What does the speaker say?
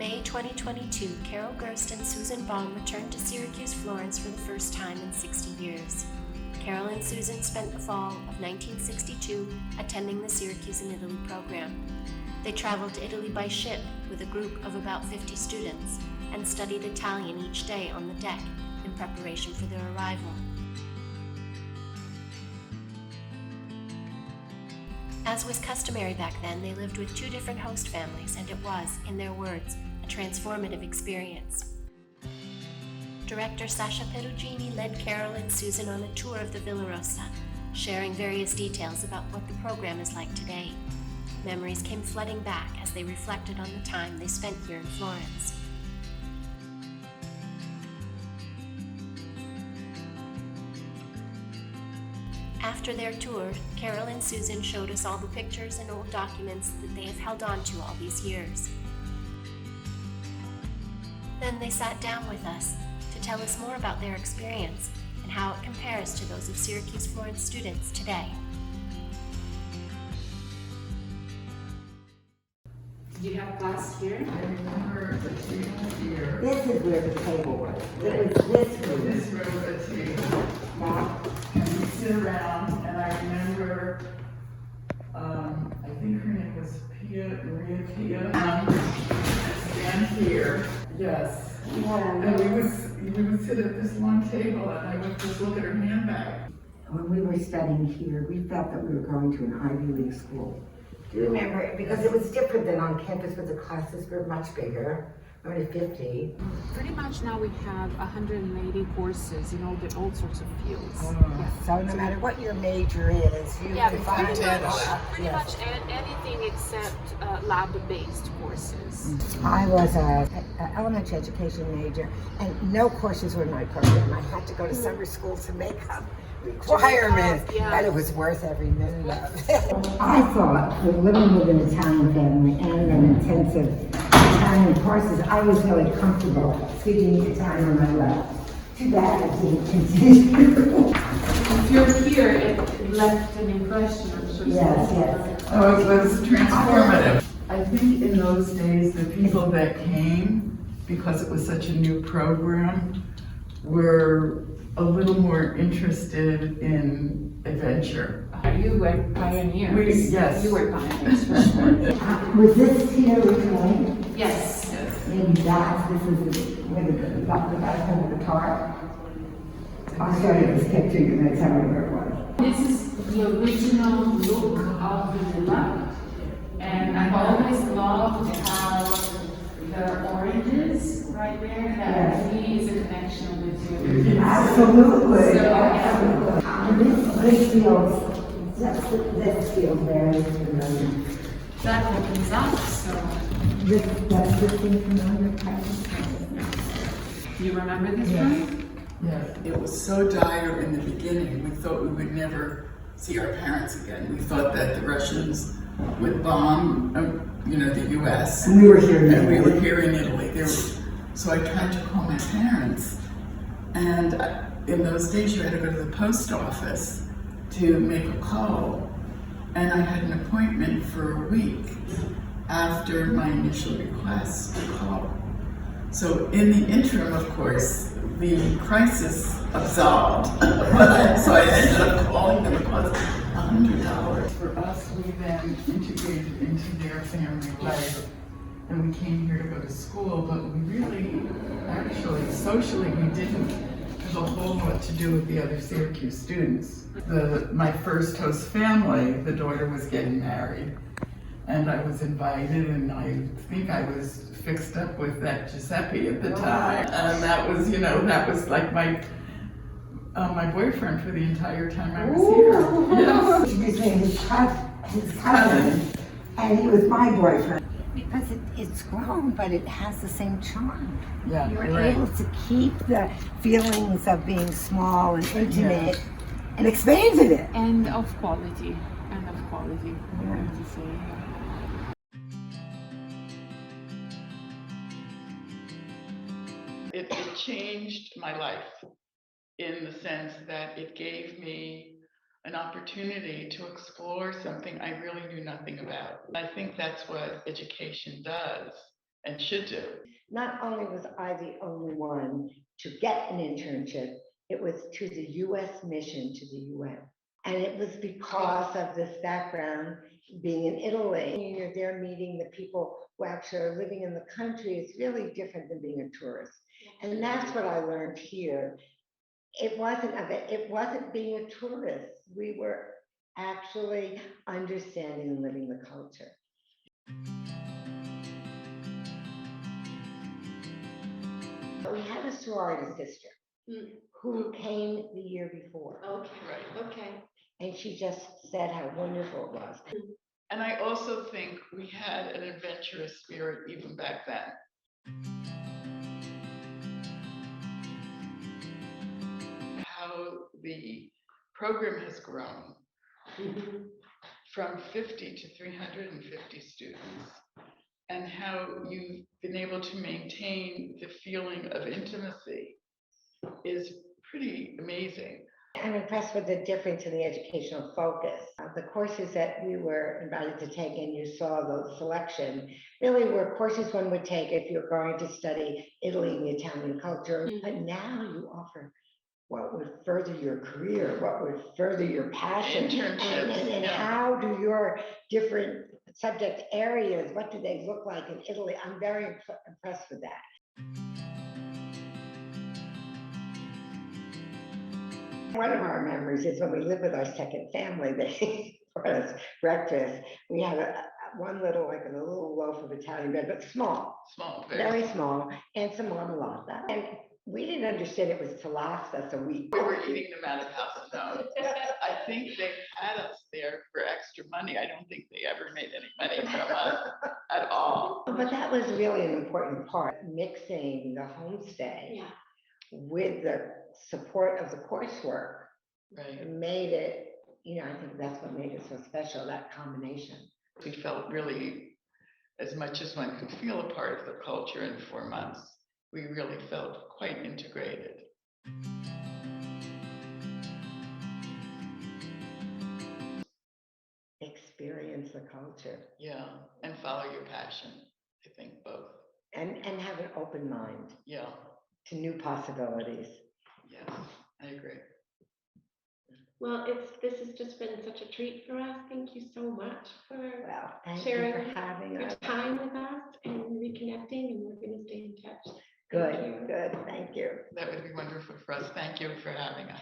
May 2022, Carol Gerst and Susan Baum returned to Syracuse Florence for the first time in 60 years. Carol and Susan spent the fall of 1962 attending the Syracuse in Italy program. They traveled to Italy by ship with a group of about 50 students and studied Italian each day on the deck in preparation for their arrival. As was customary back then, they lived with 2 different host families, and it was, in their words, a transformative experience. Director Sasha Perugini led Carol and Susan on a tour of the Villa Rosa, sharing various details about what the program is like today. Memories came flooding back as they reflected on the time they spent here in Florence. After their tour, Carol and Susan showed us all the pictures and old documents that they have held on to all these years. Then they sat down with us to tell us more about their experience and how it compares to those of Syracuse Florence students today. Did you have class here? I remember the table here. This is where the table was. It was this room. This room, a table. And we sit around, and I remember, I think her name was Maria Pia. And here, yes. Yeah, And we would sit at this long table, and I would just look at her handbag. when we were studying here, we felt that we were going to an Ivy League school. Do you remember? Because it was different than on campus where the classes were much bigger, only 50. Pretty much now we have 180 courses in all sorts of fields. So no matter what your major is, you Yeah, can find pretty it. much anything except lab-based courses. I was an elementary education major, and no courses were in my program. I had to go to summer school to make up requirements, Yeah. but it was worth every minute of it. I thought with living with an Italian family and an intensive Italian courses, I was really comfortable speaking Italian on my level. Too bad it didn't continue. If you're here, it left an impression, I'm sure. Yes. Oh, it was transformative. I think in those days, the people that came, because it was such a new program, were a little more interested in adventure. You were pioneers. Yes. You were pioneers, for sure. Was this here originally? Yes. Maybe this is where the back of the guitar. I'll show you this picture, you're going to tell me where it was. This is the original look of the villa, and I've always loved how the oranges right there, that really is a connection with you. Absolutely. So, Absolutely. This feels very familiar. that opens up, so That's the thing familiar. you remember this Yes. one? Yes. It was so dire in the beginning. We thought we would never see our parents again. We thought that the Russians would bomb, the U.S. And we were here in And we Italy. were here in Italy. So I tried to call my parents. And in those days, you had to go to the post office to make a call. And I had an appointment for a week after my initial request to call. So in the interim, of course, the crisis absolved. So I ended up calling them. It was $100. For us, we then integrated into their family life. And we came here to go to school, but we really, actually, socially, we didn't have a whole lot to do with the other Syracuse students. My first host family, the daughter was getting married. And I was invited, and I think I was fixed up with that Giuseppe at the time. And that was like my boyfriend for the entire time I was here. Yes. His name is his cousin, and he was my boyfriend. Because it's grown, but it has the same charm. Yeah, You're right. able to keep the feelings of being small and intimate and expanded it. And of quality. I have to say. It changed my life in the sense that it gave me an opportunity to explore something I really knew nothing about. I think that's what education does. and should do. Not only was I the only one to get an internship, it was to the US mission to the UN. And it was because of this background, being in Italy. You're there meeting the people who actually are living in the country. It's really different than being a tourist. And that's what I learned here. It wasn't being a tourist. We were actually understanding and living the culture. We had a sorority sister who came the year before. Okay, Right. okay. And she just said how wonderful it was. And I also think we had an adventurous spirit even back then. How the program has grown from 50 to 350 students, and how you've been able to maintain the feeling of intimacy is pretty amazing. I'm impressed with the difference in the educational focus. The courses that we were invited to take, and you saw the selection, really were courses one would take if you're going to study Italy and the Italian culture. But now you offer what would further your career, what would further your passion, and how do your different subject areas, what do they look like in Italy? I'm very impressed with that. One of our memories is when we lived with our second family, they brought us breakfast. We had one little, like a little loaf of Italian bread, but small, very small, and some marmalade. And we didn't understand it was to last us a week. We were eating them out of house. No, I think they had us there for extra money. I don't think they ever made any money from us at all. But that was really an important part, mixing the homestay with the support of the coursework. Right. Made it, I think that's what made it so special, that combination. We felt really, as much as one could feel a part of the culture in 4 months, we really felt quite integrated. Experience the culture. Yeah, and follow your passion. I think both. And have an open mind. Yeah. To new possibilities. Yes, I agree. Well, this has just been such a treat for us. Thank you so much for thank sharing you for having your us. time with us and reconnecting, and we're going to stay in touch. Good, thank you. That would be wonderful for us. Thank you for having us.